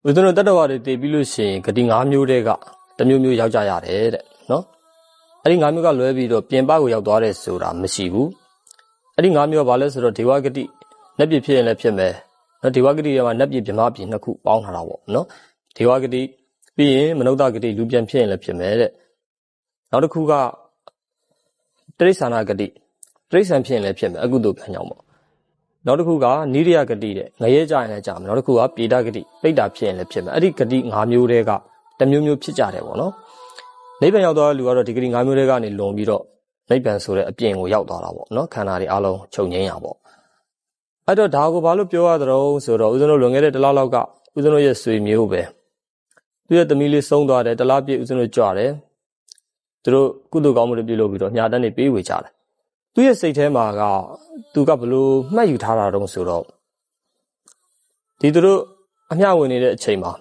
ဦးဇင်းတို့တတ္တဝါတွေတည်ပြီးလို့ရှိရင်ဂတိ၅မျိုးတည်းကတစ်မျိုးမျိုးရောက်ကြရတယ်တဲ့နော်အဲ့ဒီ၅မျိုးကလွဲပြီးတော့ပြင်ပကိုရောက်သွားတယ်ဆိုတာမရှိဘူးအဲ့ဒီ၅မျိုးကဘာလဲဆိုတော့ဒေဝဂတိနတ်ပြည်ဖြစ်ရင်လည်းဖြစ်မယ်နော်ဒေဝဂတိရဲ့မှာနတ်ပြည်ဗြဟ္မပြည်နှစ်ခုပေါင်းထားတာပေါ့နော်ဒေဝဂတိပြီးရင်မနုဿဂတိလူပြန်ဖြစ်ရင်လည်းဖြစ်မယ်တဲ့နောက်တစ်ခုကတိရစ္ဆာန်ဂတိတိရစ္ဆာန်ဖြစ်ရင်လည်းဖြစ်မယ်အကုသိုလ်ကံကြောင့်ပေါ့နောက်တစ်ခုကနိရိယဂတိတဲ့ငရဲကြရင်လည်းကြာမယ်နောက်တစ်ခုကပေဒဂတိပိဋ္ဌာဖြစ်ရင်လည်းဖြစ်မယ်အဲ့ဒီဂတိ၅မျိုးတည်းကတစ်မျိုးမျိုးဖြစ်ကြတယ်ပေါ့နော်နိဗ္ဗာန်ရောက်သွားတဲ့လူကတော့ဒီဂတိ၅မျိုးတည်းကနေလွန်ပြီးတော့နိဗ္ဗာန်ဆိုတဲ့အပြင်ကိုရောက်သွားတာပေါ့နော်ခန္ဓာတွေအလုံးချုပ်ငြိမ်းရပေါ့အဲ့တော့ဒါကိုဘာလို့ပြောရသလဲဆိုတော့ဦးဇင်းတို့လွန်ခဲ့တဲ့တစ်လလောက်ကဦးဇင်းတို့ရဲ့ဆွေမျိုးပဲသူရဲ့သမီးလေးဆုံးသွားတယ်တစ်လပြည့်ဦးဇင်းတို့ကြွတယ်သူတို့ကုသိုလ်ကောင်းမှုတွေပြုလုပ်ပြီးတော့ညာတန်းတွေပေးဝေကြတယ်သူရဲ့စိတ်ထဲမှာကသူကဘလို့မှတ်ယူထားတာတုံးဆိုတော့ဒီသူတို့အမျှဝင်နေတဲ့အချိန်မှာ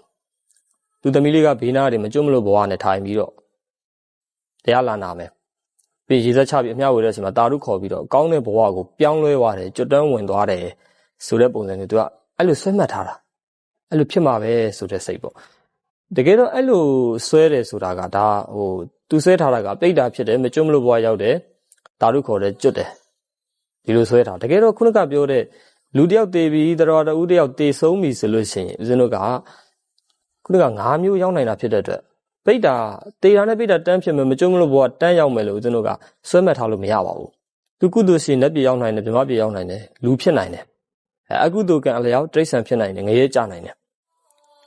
သူသမီးလေးကဘေးနားတွေမကျွတ်မလို့ဘဝနဲ့ထိုင်ပြီးတော့တရားလာနာမယ်ပြီးရေစက်ချပြီးအမျှဝင်တဲ့အချိန်မှာတာရုခေါ်ပြီးတော့ကောင်းတဲ့ဘဝကိုပြောင်းလဲသွားတယ်ကျွတ်တန်းဝင်သွားတယ်ဆိုတဲ့ပုံစံမျိုးသူကအဲ့လိုဆွဲမှတ်ထားတာအဲ့လိုဖြစ်မှာပဲဆိုတဲ့စိတ်ပေါ့တကယ်တော့အဲ့လိုဆွဲတယ်ဆိုတာကဒါသူဆွဲထားတာကပိဋ္ဌာဖြစ်တယ်မကျွတ်မလို့ဘဝရောက်တယ်တာရုခေါ်တယ်ကျွတ်တယ်ဒီလိုဆွဲထားတကယ်တော့ခုနကပြောတဲ့လူတယောက်တည်ပြီးတရားတူတယောက်တည်ဆုံးပြီဆိုလို့ရှိရင်ဦးဇင်းတို့ကခုနက၅မျိုးရောက်နိုင်တာဖြစ်တဲ့အတွက်ပိဋ္ဌာတည်တာနဲ့ပိဋ္ဌာတန်းဖြစ်မယ်မကျွတ်မလို့ဘဝတန်းရောက်မယ်လို့ဦးဇင်းတို့ကဆွဲမှတ်ထားလို့မရပါဘူးသူကုသိုလ်ရှင်လက်ပြေရောက်နိုင်တယ်ဗြဟ္မပြေရောက်နိုင်တယ်လူဖြစ်နိုင်တယ်အကုသိုလ်ကံအလျောက်တိရစ္ဆာန်ဖြစ်နိုင်တယ်ငရဲကြနိုင်တယ်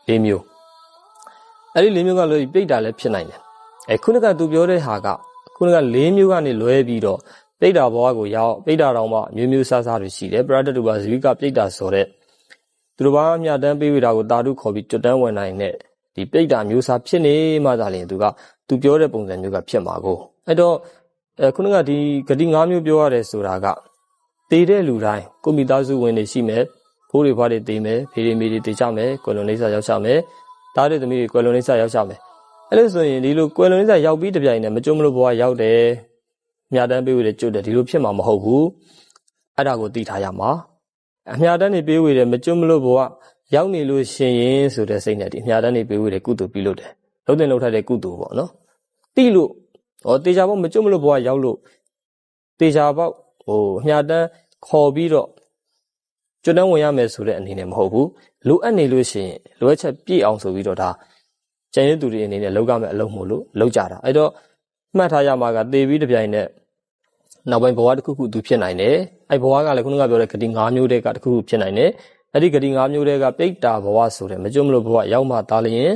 ၄မျိုးအဲ့ဒီ၄မျိုးကလို့ပိဋ္ဌာလည်းဖြစ်နိုင်တယ်ခုနကသူပြောတဲ့ဟာကခုနက၄မျိုးကနေလွဲပြီးတော့ပိဋ္ဌာဘဝကိုရောက်ပိဋ္ဌာတော်မှာမျိုးမျိုးစားစားတွေရှိတယ်ပရတ္တုပါဇဝိကပိဋ္ဌာဆိုတဲ့သူတို့ဘာမြတ်တမ်းပေးဝေတာကိုတာတုခေါ်ပြီးကျွတ်တန်းဝင်နိုင်တဲ့ဒီပိဋ္ဌာမျိုးစားဖြစ်နေမှသာလျှင်သူပြောတဲ့ပုံစံမျိုးကဖြစ်မှာကိုအဲ့တော့ခုနကဒီဂတိ၅မျိုးပြောရတယ်ဆိုတာကတည်တဲ့လူတိုင်းကိုမိသားစုဝင်တွေရှိမယ်ဖိုးတွေဖွားတွေတည်မယ်ဖေတွေမိတွေတည်ကြမယ်ကွယ်လွန်နေစာရောက်ကြမယ်တားတဲ့သမီးတွေကွယ်လွန်နေစာရောက်ကြမယ်အဲ့လိုဆိုရင်ဒီလိုကွယ်လွန်နေစာရောက်ပြီးတပြိုင်တည်းမကျွတ်မလို့ဘဝရောက်တယ်မြတ်တမ်းပေးဝေတယ်ကျွတ်တယ်ဒီလိုဖြစ်မှာမဟုတ်ဘူးအဲ့ဒါကိုသိထားရမှာအမြတ်တမ်းနေပေးဝေတယ်မကျွတ်မလို့ဘဝရောက်နေလို့ရှင်ရင်ဆိုတဲ့စိတ်နဲ့ဒီအမြတ်တမ်းနေပေးဝေတယ်ကုသိုလ်ပြုလုပ်တယ်လုံးတင်လုံးထိုက်တဲ့ကုသိုလ်ပေါ့နော်တိလို့တေချာပေါက်မကျွတ်မလို့ဘဝရောက်လို့တေချာပေါက်အမြတ်တမ်းခေါ်ပြီးတော့ကျွတ်တန်းဝင်ရမယ်ဆိုတဲ့အနေနဲ့မဟုတ်ဘူးလိုအပ်နေလို့ရှင်လိုအပ်ချက်ပြည့်အောင်ဆိုပြီးတော့ဒါကျန်ရည်သူတွေအနေနဲ့လောက်ရမယ်အလုံးမို့လို့လောက်ကြတာအဲ့တော့မှတ်ထားရမှာကသေပြီးတပြိုင်နဲ့နောက်ပိုင်းဘဝတစ်ခုခုသူဖြစ်နိုင်တယ်အဲ့ဘဝကလည်းခုနကပြောတဲ့ဂတိ၅မျိုးတည်းကတစ်ခုခုဖြစ်နိုင်တယ်အဲ့ဒီဂတိ၅မျိုးတည်းကပိဋ္ဌာဘဝဆိုတဲ့မကျွတ်မလို့ဘဝရောက်မှသားလျင်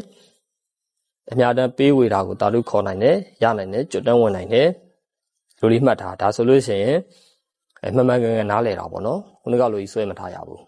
အများတန်းပေးဝေတာကိုတာလို့ခေါ်နိုင်တယ်ရနိုင်တယ်ကျွတ်တန်းဝင်နိုင်တယ်လိုလေးမှတ်ထားဒါဆိုလို့ရှိရင်မှန်မှန်ကန်ကန်နားလည်တာပေါ့နော်ခုနကလိုကြီးဆွဲမထားရဘူး